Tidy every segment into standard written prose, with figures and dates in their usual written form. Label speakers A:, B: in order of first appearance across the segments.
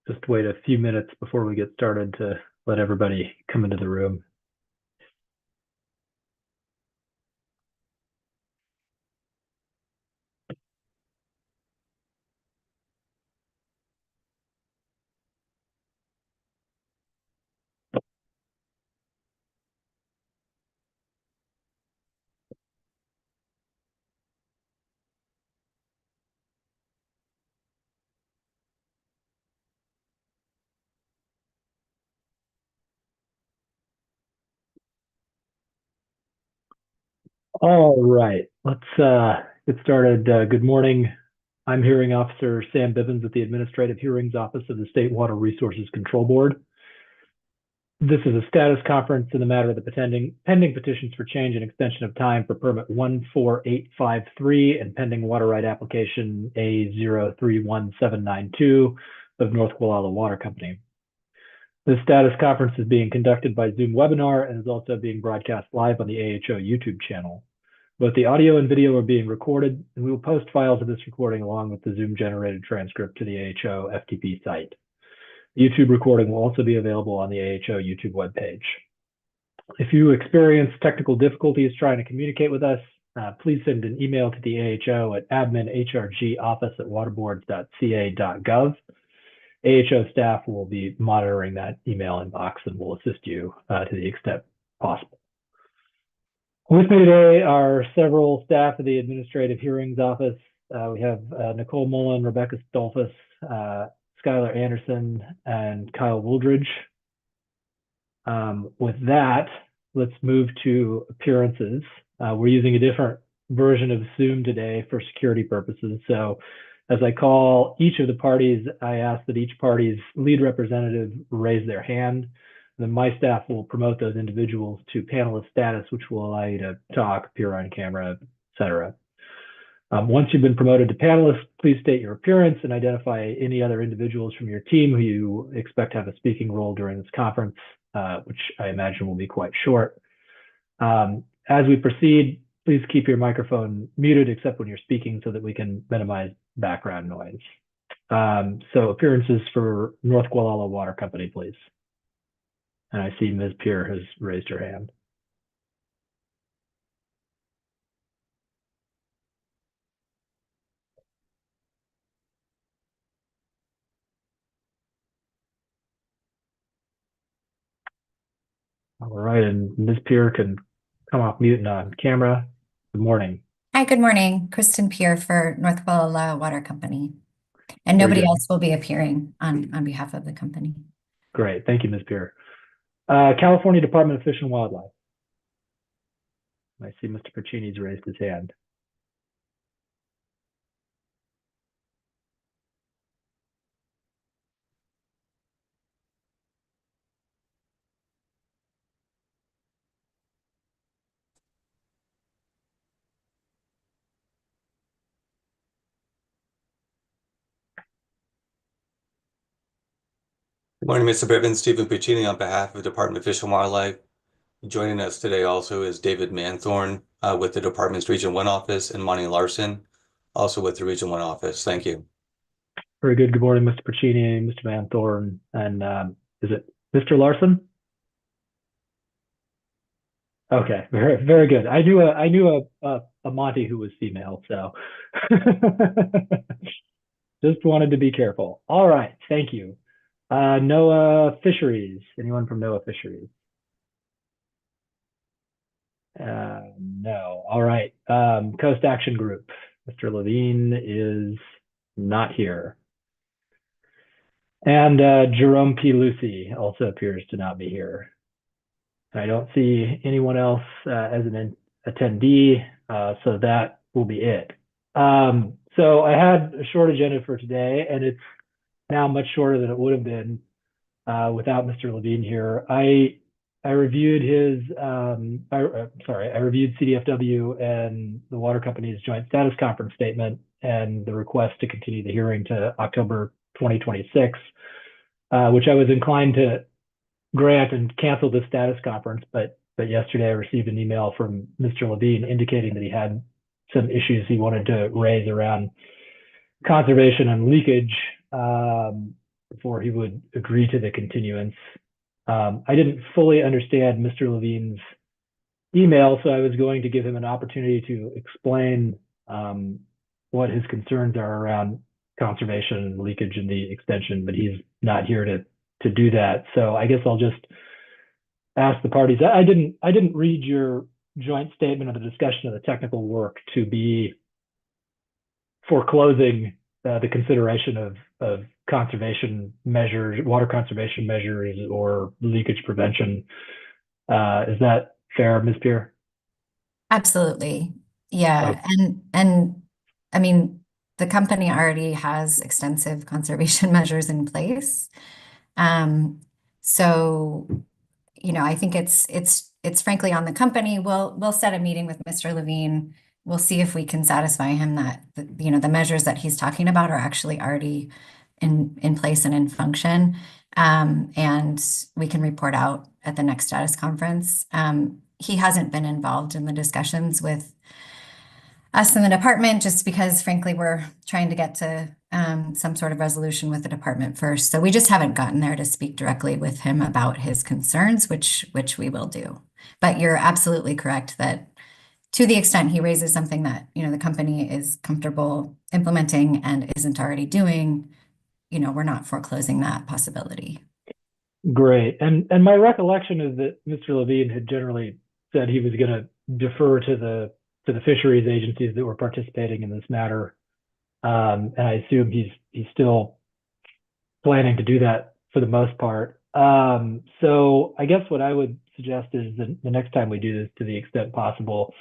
A: just wait a few minutes before we get started to let everybody come into the room. All right, let's get started. Good morning. I'm Hearing Officer Sam Bivens at the Administrative Hearings Office of the State Water Resources Control Board. This is a status conference in the matter of the pending petitions for change and extension of time for permit 14853 and pending water right application A031792 of North Gualala Water Company. This status conference is being conducted by Zoom webinar and is also being broadcast live on the AHO YouTube channel. Both the audio and video are being recorded, and we will post files of this recording along with the Zoom-generated transcript to the AHO FTP site. The YouTube recording will also be available on the AHO YouTube webpage. If you experience technical difficulties trying to communicate with us, please send an email to the AHO at adminhrgoffice@waterboards.ca.gov. AHO staff will be monitoring that email inbox and will assist you to the extent possible. With me today are several staff of the Administrative Hearings Office. We have Nicole Mullen, Rebecca Stolfus, Skylar Anderson, and Kyle Wooldridge. With that, let's move to appearances. We're using a different version of Zoom today for security purposes. So as I call each of the parties, I ask that each party's lead representative raise their hand. Then my staff will promote those individuals to panelist status, which will allow you to talk, appear on camera, etc. Once you've been promoted to panelist, please state your appearance and identify any other individuals from your team who you expect to have a speaking role during this conference, which I imagine will be quite short. As we proceed, please keep your microphone muted except when you're speaking so that we can minimize background noise. So appearances for North Gualala Water Company, please. And I see Ms. Pierre has raised her hand. All right, and Ms. Pierre can come off mute and on camera. Good morning.
B: Hi, good morning. Kristen Pierre for North Gualala Water Company. And nobody else will be appearing on behalf of the company.
A: Great, thank you, Ms. Pierre. California Department of Fish and Wildlife. I see Mr. Pacini's raised his hand.
C: Good morning, Mr. Bivens. Stephen Pacini on behalf of the Department of Fish and Wildlife. Joining us today also is David Manthorn with the Department's Region 1 office and Monty Larson, also with the Region 1 office. Thank you.
A: Very good. Good morning, Mr. Pacini, Mr. Manthorn, and is it Mr. Larson? Okay, very good. I knew a Monty who was female, so just wanted to be careful. All right, thank you. NOAA Fisheries. Anyone from NOAA Fisheries? No. All right. Coast Action Group. Mr. Levine is not here. And Jerome P. Lucy also appears to not be here. I don't see anyone else as an attendee, so that will be it. So I had a short agenda for today, and it's now much shorter than it would have been without Mr. Levine here. I reviewed I reviewed CDFW and the water company's joint status conference statement and the request to continue the hearing to October 2026, which I was inclined to grant and cancel the status conference, but yesterday I received an email from Mr. Levine indicating that he had some issues he wanted to raise around conservation and leakage. before he would agree to the continuance. I didn't fully understand Mr. Levine's email, so I was going to give him an opportunity to explain what his concerns are around conservation and leakage in the extension, but he's not here to do that. So I guess I'll just ask the parties. I didn't read your joint statement of the discussion of the technical work to be foreclosing the consideration of conservation measures, water conservation measures, or leakage prevention. Is that fair, Ms. Pierre?
B: Absolutely. Yeah.
A: Okay.
B: And I mean, the company already has extensive conservation measures in place. So, you know, I think it's frankly on the company. We'll set a meeting with Mr. Levine. We'll see if we can satisfy him that you know the measures that he's talking about are actually already in place and in function. And we can report out at the next status conference. He hasn't been involved in the discussions with us in the department just because, frankly, we're trying to get to some sort of resolution with the department first. So we just haven't gotten there to speak directly with him about his concerns, which we will do. But you're absolutely correct that to the extent he raises something that, you know, the company is comfortable implementing and isn't already doing, you know, we're not foreclosing that possibility.
A: Great. And my recollection is that Mr. Levine had generally said he was going to defer to the fisheries agencies that were participating in this matter. And I assume he's still planning to do that for the most part. So I guess what I would suggest is the next time we do this, to the extent possible,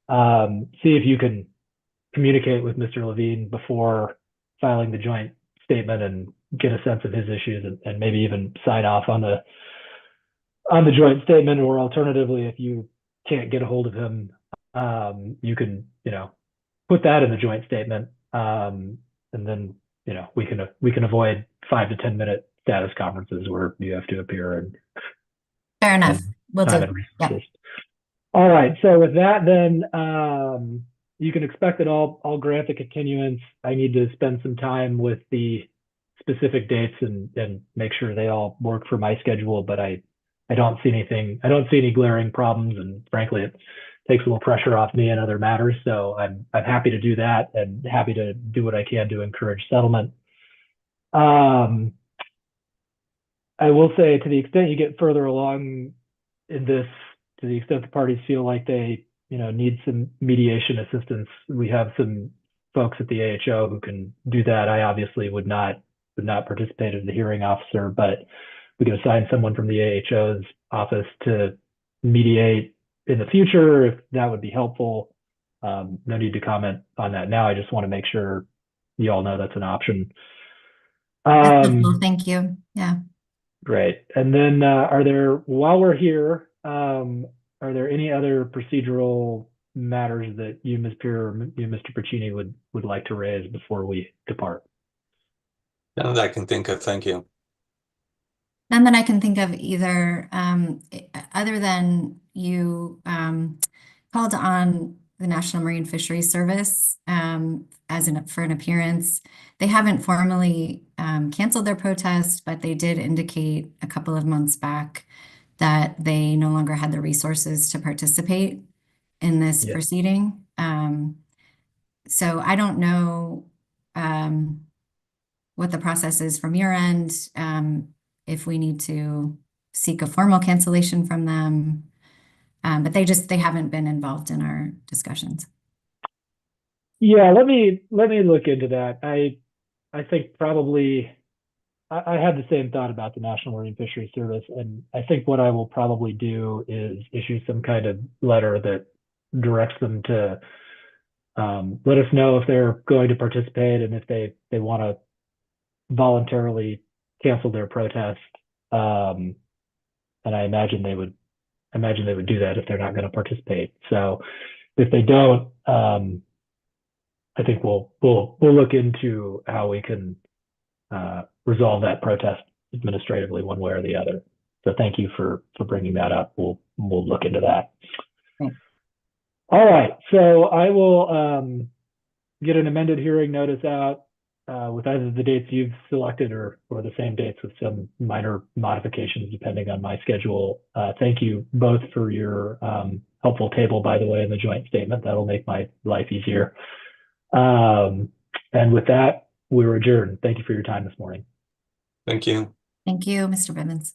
A: see if you can communicate with Mr. Levine before filing the joint statement and get a sense of his issues, and maybe even sign off on the joint statement, or alternatively, if you can't get a hold of him, you can, you know, put that in the joint statement, and then, you know, we can avoid 5 to 10 minute status conferences where you have to appear and
B: Fair enough. We'll
A: time
B: do.
A: and
B: Yeah.
A: resources. All right. So with that, then you can expect that I'll grant the continuance. I need to spend some time with the specific dates and make sure they all work for my schedule. But I don't see anything. I don't see any glaring problems, and frankly, it takes a little pressure off me and other matters. So I'm happy to do that, and happy to do what I can to encourage settlement. I will say, to the extent you get further along in this, to the extent the parties feel like they, you know, need some mediation assistance, we have some folks at the AHO who can do that. I obviously would not participate as the hearing officer, but we could assign someone from the AHO's office to mediate in the future if that would be helpful. No need to comment on that now. I just want to make sure you all know that's an option.
B: That's helpful. Thank you. Yeah.
A: Great. And then while we're here, are there any other procedural matters that you, Ms. Pierre, or you, Mr. Puccini, would like to raise before we depart?
C: None that I can think of. Thank you.
B: None that I can think of either, other than you called on the National Marine Fisheries Service for an appearance. They haven't formally canceled their protest, but they did indicate a couple of months back that they no longer had the resources to participate in this proceeding. So I don't know what the process is from your end, if we need to seek a formal cancellation from them. But they haven't been involved in our discussions.
A: Yeah, let me look into that. I think probably I had the same thought about the National Marine Fisheries Service, and I think what I will probably do is issue some kind of letter that directs them to let us know if they're going to participate and if they want to voluntarily cancel their protest. And I imagine they would do that if they're not going to participate. So if they don't, I think we'll look into how we can resolve that protest administratively, one way or the other. So thank you for bringing that up. We'll look into that.
B: Right.
A: All right. So I will get an amended hearing notice out with either the dates you've selected or the same dates with some minor modifications depending on my schedule. Thank you both for your helpful table, by the way, in the joint statement. That'll make my life easier. And with that, we're adjourned. Thank you for your time this morning.
C: Thank you.
B: Thank you, Mr. Bivens.